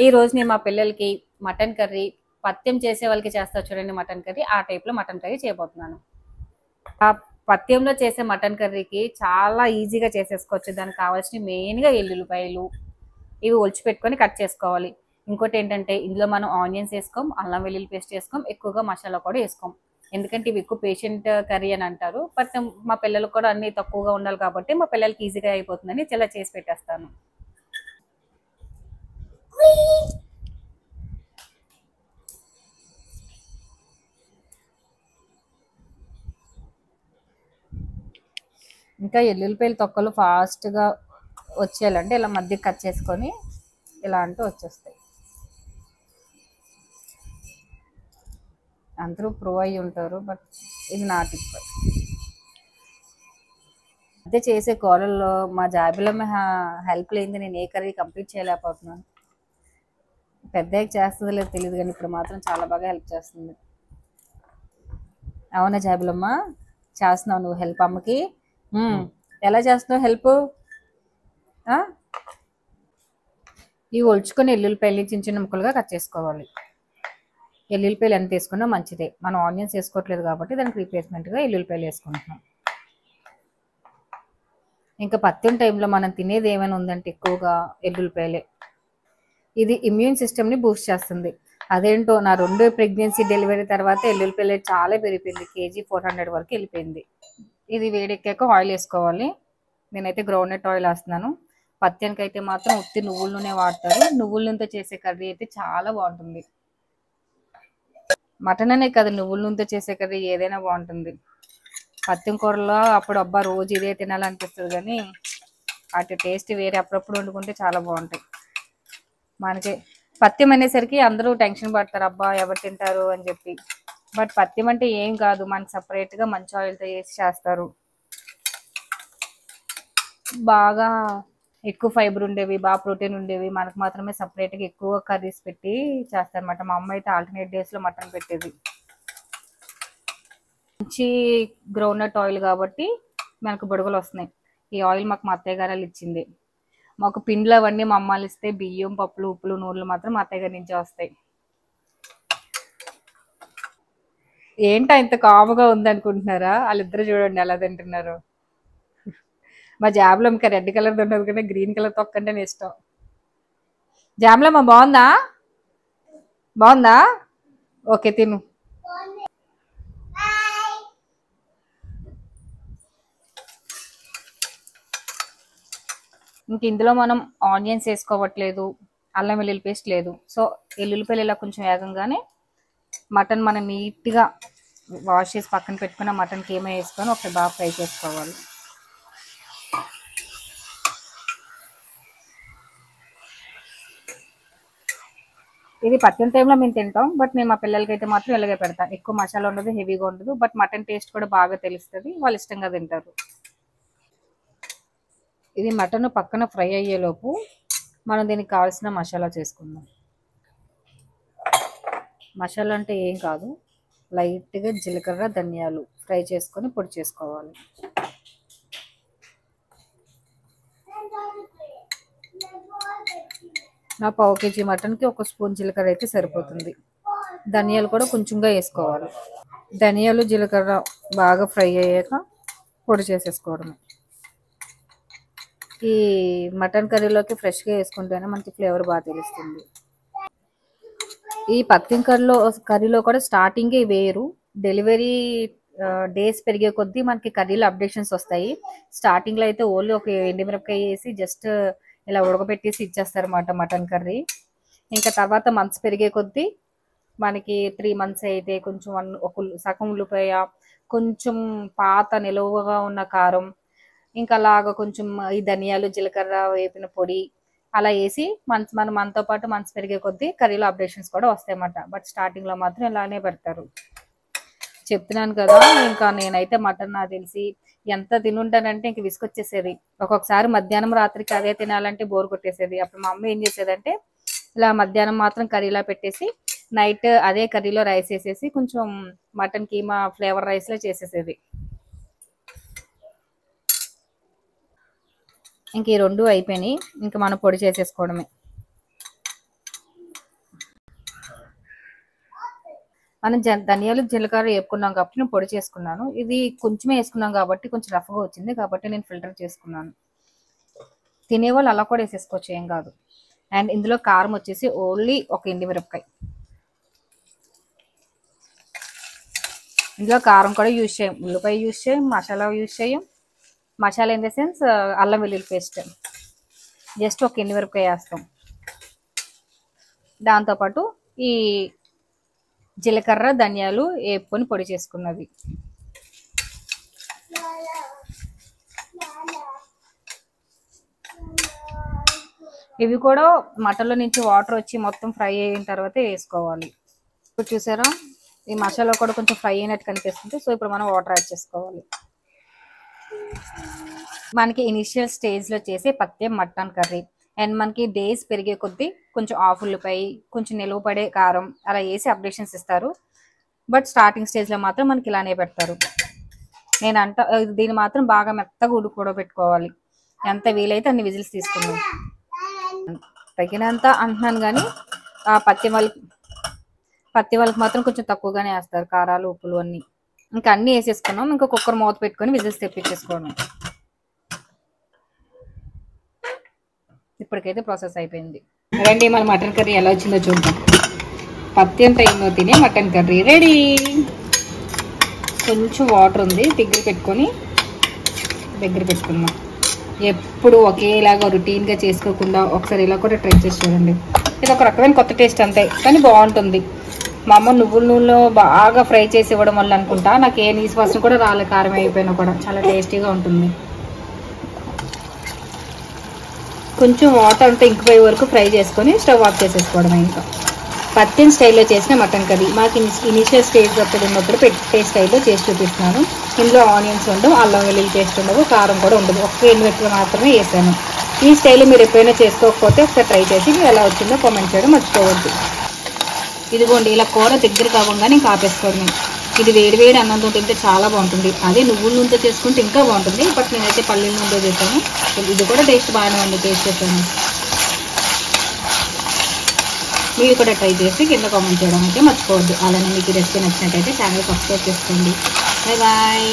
ఈ రోజు నేను మా పిల్లలకి మటన్ కర్రీ పత్యం చేసే వాళ్ళకి చేస్తా చూడండి మటన్ కర్రీ ఆ టైప్లో మటన్ కర్రీ చేయబోతున్నాను. ఆ పత్యంలో చేసే మటన్ కర్రీకి చాలా ఈజీగా చేసేసుకోవచ్చు. దానికి కావాల్సిన మెయిన్గా ఎల్లుల్లిపాయలు ఇవి ఒలిచి పెట్టుకొని కట్ చేసుకోవాలి. ఇంకోటి ఏంటంటే ఇందులో మనం ఆనియన్స్ వేసుకోం, అల్లం వెల్లుల్లి పేస్ట్ వేసుకోం, ఎక్కువగా మసాలా కూడా వేసుకోం. ఎందుకంటే ఇవి ఎక్కువ పేషెంట్ కర్రీ అని అంటారు. బట్ మా పిల్లలకు కూడా అన్ని తక్కువగా ఉండాలి కాబట్టి మా పిల్లలకి ఈజీగా అయిపోతుందని ఇలా చేసి పెట్టేస్తాను. ఇంకా ఎల్లుల్లిపాయలు తొక్కలు ఫాస్ట్గా వచ్చేయాలంటే ఇలా మధ్య కట్ చేసుకొని ఇలా అంటూ వచ్చేస్తాయి. అందరూ ప్రో అయ్యి ఉంటారు, బట్ ఇది నా టిప్. అదే చేసే కూరల్లో మా జాబిలమ్మ హెల్ప్ లేనిది నేను ఏ కర్రీ కంప్లీట్ చేయలేకపోతున్నాను. పెద్దగా చేస్తుందో లేదో తెలియదు కానీ ఇప్పుడు మాత్రం చాలా బాగా హెల్ప్ చేస్తుంది. అవునా జాబిలమ్మ, చేస్తున్నావు నువ్వు హెల్ప్ అమ్మకి? ఎలా చేస్తున్నావు హెల్ప్? ఇవి ఒలుచుకొని ఎల్లుల్లిపాయలు చిన్న చిన్న ముక్కలుగా కట్ చేసుకోవాలి. ఎల్లుల్లిపాయలు ఎంత వేసుకున్నా మంచిదే. మనం ఆనియన్స్ వేసుకోవట్లేదు కాబట్టి దానికి రీప్లేస్మెంట్గా ఎల్లుల్లిపాయలు వేసుకుంటున్నాం. ఇంకా పత్యం టైంలో మనం తినేది ఏమైనా ఉందంటే ఎక్కువగా ఎల్లుల్లిపాయలే. ఇది ఇమ్యూన్ సిస్టమ్ని బూస్ట్ చేస్తుంది. అదేంటో నా 2 ప్రెగ్నెన్సీ డెలివరీ తర్వాత ఎల్లుల్లిపాయలు చాలా పెరిగిపోయింది. కేజీ 400 వరకు వెళ్ళిపోయింది. ఇది వేడెక్కాక ఆయిల్ వేసుకోవాలి. నేనైతే గ్రౌండ్నట్ ఆయిల్ వేస్తున్నాను. పత్యానికి అయితే మాత్రం ఉత్తి నువ్వుల నూనె వాడతారు. నువ్వుల నూనెతో చేసే కర్రీ అయితే చాలా బాగుంటుంది. మటన్ అనే కదా, నువ్వుల నూనెతో చేసే కర్రీ ఏదైనా బాగుంటుంది. పత్యం కూరలో అప్పుడు అబ్బా రోజు ఇదే తినాలనిపిస్తుంది కానీ అటు టేస్ట్ వేరే. అప్పుడప్పుడు వండుకుంటే చాలా బాగుంటాయి. మనకి పత్యం అనేసరికి అందరూ టెన్షన్ పడతారు, అబ్బా ఎవరు తింటారు అని చెప్పి. బట్ పత్యం అంటే ఏం కాదు, మనకి సపరేట్గా మంచి ఆయిల్తో వేసి చేస్తారు. బాగా ఎక్కువ ఫైబర్ ఉండేవి, బాగా ప్రోటీన్ ఉండేవి మనకు మాత్రమే సపరేట్గా ఎక్కువ కర్రీస్ పెట్టి చేస్తారనమాట. మా అమ్మ అయితే ఆల్టర్నేట్ డేస్లో మటన్ పెట్టేది. మంచి గ్రౌండ్నట్ ఆయిల్ కాబట్టి మనకు బుడగలు వస్తున్నాయి. ఈ ఆయిల్ మాకు మా అత్తయ్య గారు ఇచ్చింది. మాకు పిండ్లు అవన్నీ మా అమ్మాలు ఇస్తే బియ్యం, పప్పులు, ఉప్పులు, నూనెలు మాత్రం మా అత్తయ్య గారి నుంచే వస్తాయి. ఏంటో ఇంత కాముగా ఉందనుకుంటున్నారా? వాళ్ళిద్దరు చూడండి ఎలా తింటున్నారు. మా జాబులమ్మకి రెడ్ కలర్ ఉండదు కానీ గ్రీన్ కలర్ తొక్కంటేనే ఇష్టం. జాబులమ్మ బాగుందా? బాగుందా? ఓకే తిను. ఇంక ఇందులో మనం ఆనియన్స్ వేసుకోవట్లేదు, అల్లం వెల్లుల్లి పేస్ట్ లేదు. సో ఎల్లుల్లిపాయలు ఇలా కొంచెం వేగంగానే మటన్ మనం నీట్గా వాష్ చేసి పక్కన పెట్టుకున్న మటన్కి ఏమో వేసుకొని ఒకటి బాగా ఫ్రై చేసుకోవాలి. ఇది పత్యం టైంలో మేము తింటాం, బట్ నేను మా పిల్లలకి అయితే మాత్రం ఇలాగే పెడతాను. ఎక్కువ మసాలా ఉండదు, హెవీగా ఉండదు, బట్ మటన్ టేస్ట్ కూడా బాగా తెలుస్తుంది, వాళ్ళు ఇష్టంగా తింటారు. ఇది మటన్ పక్కన ఫ్రై అయ్యేలోపు మనం దీనికి కావాల్సిన మసాలా చేసుకుందాం. మసాలా అంటే ఏం కాదు, లైట్గా జీలకర్ర, ధనియాలు ఫ్రై చేసుకొని పొడి చేసుకోవాలి. నా పావు కేజీ మటన్కి 1 స్పూన్ జీలకర్ర అయితే సరిపోతుంది. ధనియాలు కూడా కొంచెంగా వేసుకోవాలి. ధనియాలు, జీలకర్ర బాగా ఫ్రై అయ్యాక పొడి చేసేసుకోవడమే. ఈ మటన్ కర్రీలోకి ఫ్రెష్గా వేసుకుంటేనే మనకి ఫ్లేవర్ బాగా తెలుస్తుంది. ఈ పత్యం కర్రీలో కూడా స్టార్టింగే వేరు. డెలివరీ డేస్ పెరిగే కొద్దీ మనకి కర్రీలో అప్డేషన్స్ వస్తాయి. స్టార్టింగ్లో అయితే ఓన్లీ ఒక ఎండుమిరపకాయ వేసి జస్ట్ ఇలా ఉడకబెట్టేసి ఇచ్చేస్తారన్నమాట మటన్ కర్రీ. ఇంకా తర్వాత మంత్స్ పెరిగే కొద్దీ మనకి 3 మంత్స్ అయితే కొంచెం ఒక సగం ఉల్లిపాయ, కొంచెం పాత నిలువగా ఉన్న కారం, ఇంకా అలాగా కొంచెం ఈ ధనియాలు, జీలకర్ర వేపిన పొడి అలా వేసి మనతో పాటు మంత్స్ పెరిగే కొద్దీ కర్రీలో అప్డేషన్స్ కూడా వస్తాయన్నమాట. బట్ స్టార్టింగ్లో మాత్రం ఇలానే పెడతారు. చెప్తున్నాను కదా, ఇంకా నేనైతే మటన్ నాకు తెలిసి ఎంత తినుంటానంటే ఇంక విసుకొచ్చేసేది. ఒక్కొక్కసారి మధ్యాహ్నం రాత్రికి అదే తినాలంటే బోర్ కొట్టేసేది. అప్పుడు మా అమ్మ ఏం చేసేదంటే ఇలా మధ్యాహ్నం మాత్రం కర్రీలా పెట్టేసి నైట్ అదే కర్రీలో రైస్ వేసేసి కొంచెం మటన్ కీమా ఫ్లేవర్ రైస్లో చేసేసేది. ఇంక ఈ 2 అయిపోయినాయి. ఇంకా మనం పొడి చేసేసుకోవడమే. మనం ధనియాలు జీలకర్ర వేపుకున్నాం కాబట్టి నేను పొడి చేసుకున్నాను. ఇది కొంచెమే వేసుకున్నాం కాబట్టి కొంచెం రఫ్గా వచ్చింది కాబట్టి నేను ఫిల్టర్ చేసుకున్నాను. తినేవాళ్ళు అలా కూడా వేసేసుకోవచ్చు, ఏం కాదు. అండ్ ఇందులో కారం వచ్చేసి ఓన్లీ ఒక ఎండుమిరపకాయ. ఇందులో కారం కూడా యూజ్ చేయం, ఉల్లిపాయ యూజ్ చేయం, మసాలా యూజ్ చేయం. మసాలా ఇన్ ద సెన్స్ అల్లం వెల్లుల్లి పేస్ట్, జస్ట్ ఒక ఎండుమిరపకాయ వేస్తాం. దాంతోపాటు ఈ జీలకర్ర ధనియాలు వేపుకొని పొడి చేసుకున్నది. ఇవి కూడా మటన్లో నుంచి వాటర్ వచ్చి మొత్తం ఫ్రై అయిన తర్వాత వేసుకోవాలి. ఇప్పుడు చూసారా ఈ మసాలా కూడా కొంచెం ఫ్రై అయినట్టు కనిపిస్తుంది. సో ఇప్పుడు మనం వాటర్ యాడ్ చేసుకోవాలి. మనకి ఇనిషియల్ స్టేజ్లో చేసే పత్యం మటన్ కర్రీ. అండ్ మనకి డేస్ పెరిగే కొద్దీ కొంచెం ఆఫ్ ఉల్లిపాయ, కొంచెం నిలువ పడే కారం అలా వేసి అప్డేషన్స్ ఇస్తారు. బట్ స్టార్టింగ్ స్టేజ్లో మాత్రం మనకి ఇలానే పెడతారు. దీన్ని మాత్రం బాగా మెత్తగా ఉడకబెట్టుకోవాలి. ఎంత వీలైతే అన్ని విజిల్స్ తీసుకున్నాం. తగినంత అంటున్నాను కానీ ఆ పత్తి వాళ్ళకి మాత్రం కొంచెం తక్కువగానే వేస్తారు కారాలు ఉప్పులు అన్నీ. ఇంకా అన్నీ వేసేసుకున్నాం. ఇంకా కుక్కర్ మూత పెట్టుకొని విజిల్స్ తెప్పించేసుకోవడం. ఇప్పటికైతే ప్రాసెస్ అయిపోయింది. రండి మన మటన్ కర్రీ ఎలా వచ్చిందో చూద్దాం. పత్యం టైంలో తినే మటన్ కర్రీ రెడీ. కొంచెం వాటర్ ఉంది, దగ్గర పెట్టుకున్నాం. ఎప్పుడు ఒకేలాగా రొటీన్గా చేసుకోకుండా ఒకసారి ఇలా కూడా ట్రై చేసి చూడండి. ఇది ఒక రకమైన కొత్త టేస్ట్ అంతే, కానీ బాగుంటుంది. మా అమ్మ నువ్వుల నూనెలో బాగా ఫ్రై చేసి ఇవ్వడం వల్ల అనుకుంటా నాకు ఏ నీసు వాసన కూడా రాలే. కారం అయిపోయినా కూడా చాలా టేస్టీగా ఉంటుంది. కొంచెం వాటర్ అంతా ఇంకిపోయే వరకు ఫ్రై చేసుకొని స్టవ్ ఆఫ్ చేసేసుకోవడం. ఇంకా పత్యం స్టైల్లో చేసిన మటన్ కర్రీ మాకు ఇనిషియల్ స్టేజ్ అప్పుడు ఉన్నప్పుడు పెట్టే స్టైల్లో చేసి చూపిస్తున్నాను. ఇందులో ఆనియన్స్ ఉండవు, అల్లం వెల్లుల్లి పేస్ట్ ఉండవు, కారం కూడా ఉండదు. ఒక్క ఎండుమిరపకాయలు మాత్రమే వేసాను. ఈ స్టైల్లో మీరు ఎప్పుడైనా చేసుకోకపోతే ఒకసారి ట్రై చేసి ఎలా వచ్చిందో కామెంట్ చేయడం మర్చిపోవద్దు. ఇదిగోండి ఇలా కూర దగ్గరికి అవ్వగానే ఇంకా ఆపేసుకోవడం. ఇది వేడివేడి అన్నంతో తింటే చాలా బాగుంటుంది. అదే నువ్వుల నూనెతో చేసుకుంటే ఇంకా బాగుంటుంది. బట్ నేనైతే పల్లీల నూనెతో చేశాను. ఇది కూడా టేస్ట్ బాగానే ఉంది, టేస్ట్ చేశాను. మీరు కూడా ట్రై చేసి కింద కామెంట్ చేయడం అయితే మర్చిపోవద్దు. అలానే మీకు రెసిపీ నచ్చినట్టయితే ఛానల్ సబ్స్క్రైబ్ చేసుకోండి. Bye bye.